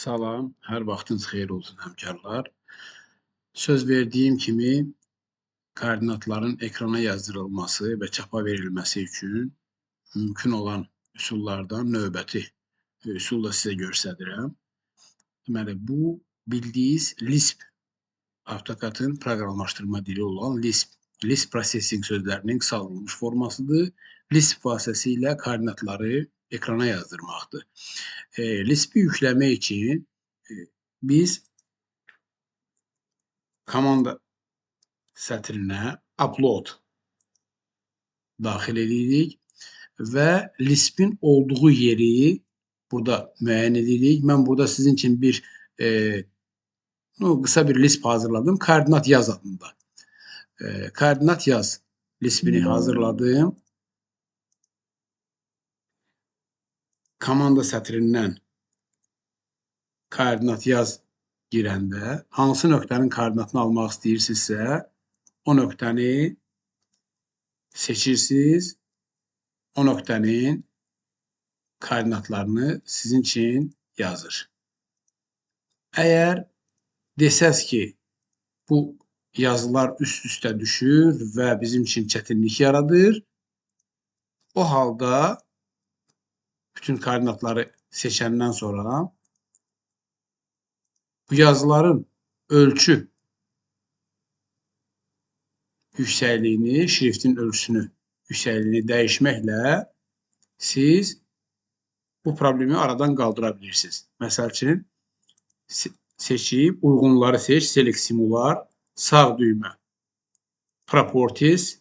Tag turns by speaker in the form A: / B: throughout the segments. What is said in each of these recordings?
A: Salam, hər vaxtınız xeyir olsun həmkarlar. Söz verdiyim kimi koordinatların ekrana yazdırılması və çapa verilməsi üçün mümkün olan üsullardan növbəti üsulla sizə göstərirəm. Deməli, bu bildiyiniz Lisp, AutoCAD-ın proqramlaşdırma dili olan Lisp. Lisp Processing sözlərinin qısaldılmış formasıdır. Lisp vasitəsilə koordinatları ekrana yazdırmaqdır. Lisp-i yükləmək üçün biz komanda sətrinə upload daxil edirik və Lisp-in olduğu yeri burada müəyyən edirik. Mən burada sizin üçün qısa bir Lisp hazırladım. Koordinat yaz adında. Koordinat yaz Lisp-ini hazırladım. Komanda sətrindən koordinat yaz girəndə hansı nöqtənin koordinatını almaq istəyirsinizsə, o nöqtəni seçirsiniz. O nöqtənin koordinatlarını sizin üçün yazır. Əgər desəz ki, bu yazılar üst-üstə düşür və bizim üçün çətinlik yaradır, o halda bütün koordinatları seçəndən sonra bu yazıların ölçü yüksəkliyini, şriftin ölçüsünü, yüksəkliyini dəyişməklə siz bu problemi aradan qaldıra bilirsiniz. Məsəl üçün, seçib, uyğunları seç, Select Simular, sağ düymə, Properties,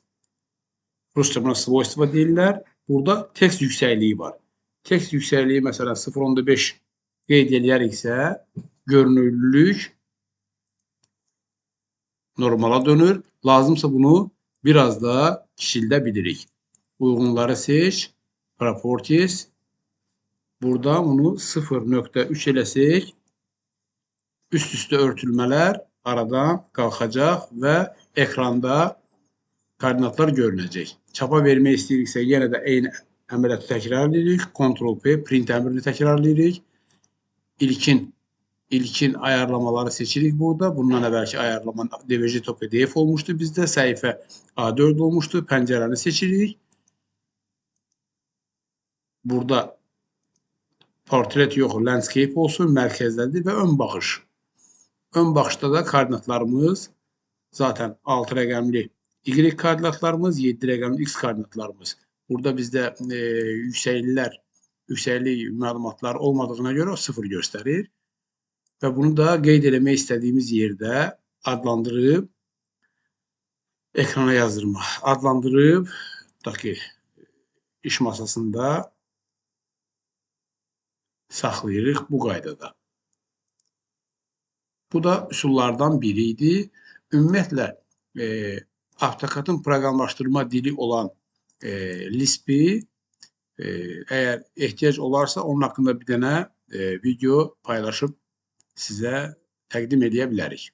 A: rusca buna svojstva deyirlər. Burada tekst yüksəkliyi var. Tekst yüksəkliyi məsələn 0.5 qeyd edəriksə, görünürlülük normala dönür. Lazımsa bunu biraz da kiçildə bilirik. Uyğunları seç, Properties. Burada bunu 0.3 eləsək, üst-üstə örtülmələr aradan qalxacaq və ekranda koordinatlar görünəcək. Çapa vermək istəyiriksə, yenə də eyni əməliyyatı təkrar edirik. Ctrl-P, print əmrini təkrar edirik. İlkin ayarlamaları seçirik burada. Bundan əvvəlki ayarlama DVG-PDF olmuşdu bizdə. Səhifə A4 olmuşdu. Pəncərəni seçirik. Burada portret yox, landscape olsun, mərkəzdədir və ön baxış. Ön baxışda da koordinatlarımız zaten 6 rəqəmli Y koordinatlarımız, 7 rəqəmli X koordinatlarımız. Burada bizdə yüksəklik məlumatlar olmadığına görə 0 göstərir. Və bunu da qeyd eləmək istədiyimiz yerdə adlandırıb ekrana yazdırmaq. Adlandırıb iş masasında saxlayırıq bu qaydada. Bu da üsullardan biri idi. Ümumiyyətlə, AutoCAD-ın proqramlaşdırma dili olan Lisp-i əgər ehtiyac olarsa, onun haqqında bir dənə video paylaşıb sizə təqdim edə bilərik.